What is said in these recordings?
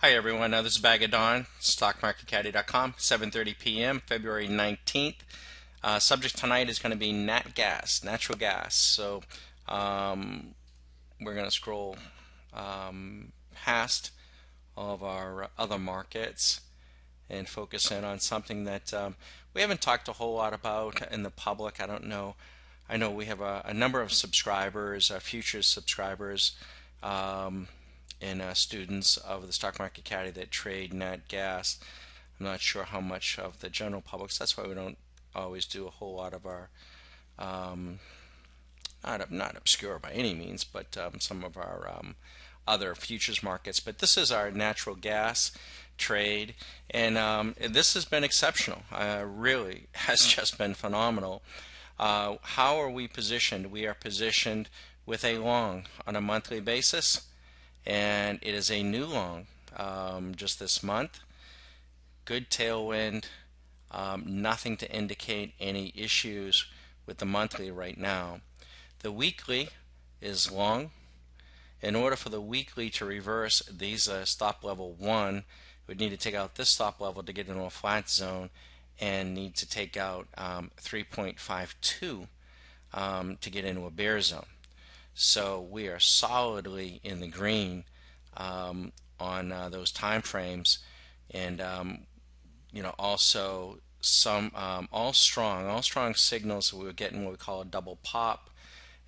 Hi everyone, this is Bag of Dawn, StockMarketCaddy.com, 7:30 p.m., February 19th. Subject tonight is going to be nat gas, natural gas. So we're going to scroll past all of our other markets and focus in on something that we haven't talked a whole lot about in the public. I don't know. I know we have a number of subscribers, futures subscribers, and students of the Stock Market Caddy that trade nat gas. I'm not sure how much of the general public. So that's why we don't always do a whole lot of our not obscure by any means, but some of our other futures markets. But this is our natural gas trade, and this has been exceptional. Really has just been phenomenal. How are we positioned? We are positioned with a long on a monthly basis, and it is a new long just this month. Good tailwind, nothing to indicate any issues with the monthly right now. The weekly is long. In order for the weekly to reverse, these stop level 1 would need to take out this stop level to get into a flat zone, and need to take out 3.52 to get into a bear zone. So we are solidly in the green on those time frames, and also some all strong signals. We were getting what we call a double pop,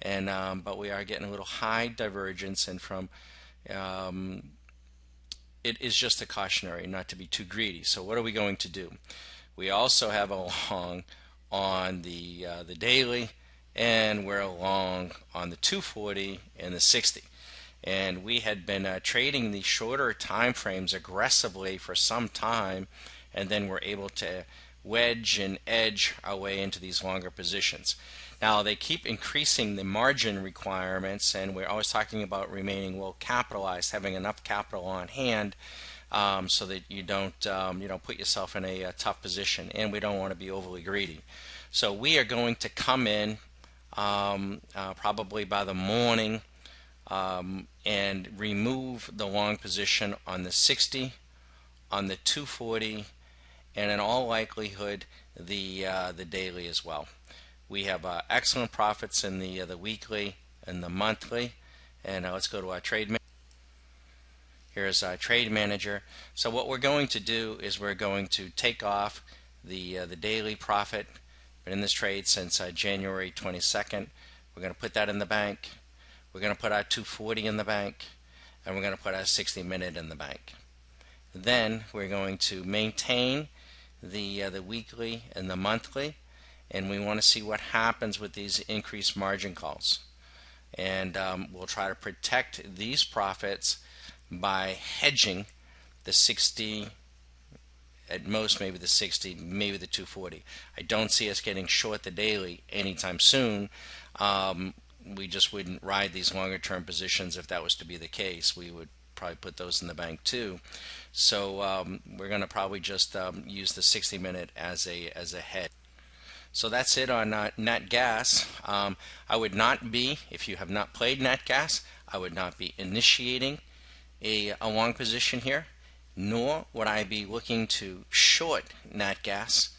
and but we are getting a little high divergence, and from it is just a cautionary not to be too greedy. So what are we going to do? We also have a long on the daily, and we're long on the 240 and the 60. And we had been trading the shorter time frames aggressively for some time, and then we're able to wedge and edge our way into these longer positions. Now they keep increasing the margin requirements, and we're always talking about remaining well capitalized, having enough capital on hand so that you don't put yourself in a tough position, and we don't want to be overly greedy. So we are going to come in probably by the morning and remove the long position on the 60, on the 240, and in all likelihood the daily as well. We have excellent profits in the weekly and the monthly, and let's go to our trade manager. Here's our trade manager. So what we're going to do is we're going to take off the daily profit, but in this trade since January 22nd, we're going to put that in the bank. We're going to put our 240 in the bank, and we're going to put our 60-minute in the bank. Then we're going to maintain the weekly and the monthly, and we want to see what happens with these increased margin calls. And we'll try to protect these profits by hedging the 60, at most maybe the 60, maybe the 240. I don't see us getting short the daily anytime soon. We just wouldn't ride these longer term positions if that was to be the case. We would probably put those in the bank too. So we're going to probably just use the 60-minute as a hedge. So that's it on nat gas. I would not be, if you have not played nat gas, I would not be initiating a long position here, nor would I be looking to short nat gas,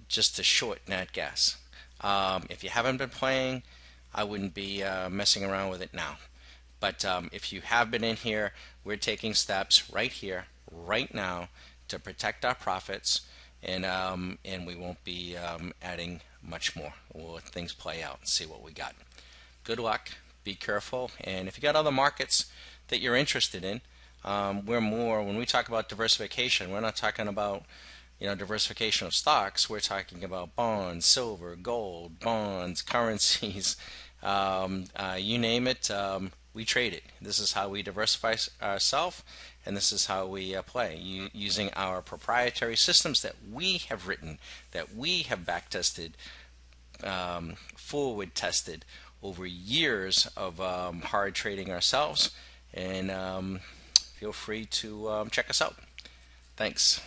just to short nat gas. If you haven't been playing, I wouldn't be messing around with it now. But if you have been in here, we're taking steps right here, right now, to protect our profits, and we won't be adding much more. We'll let things play out and see what we got. Good luck, be careful, and if you got other markets that you're interested in, when we talk about diversification, we're not talking about diversification of stocks. We're talking about bonds, silver, gold, bonds, currencies, you name it, we trade it. This is how we diversify ourselves, and this is how we play, using our proprietary systems that we have written, that we have back tested, forward tested over years of hard trading ourselves. And feel free to check us out. Thanks.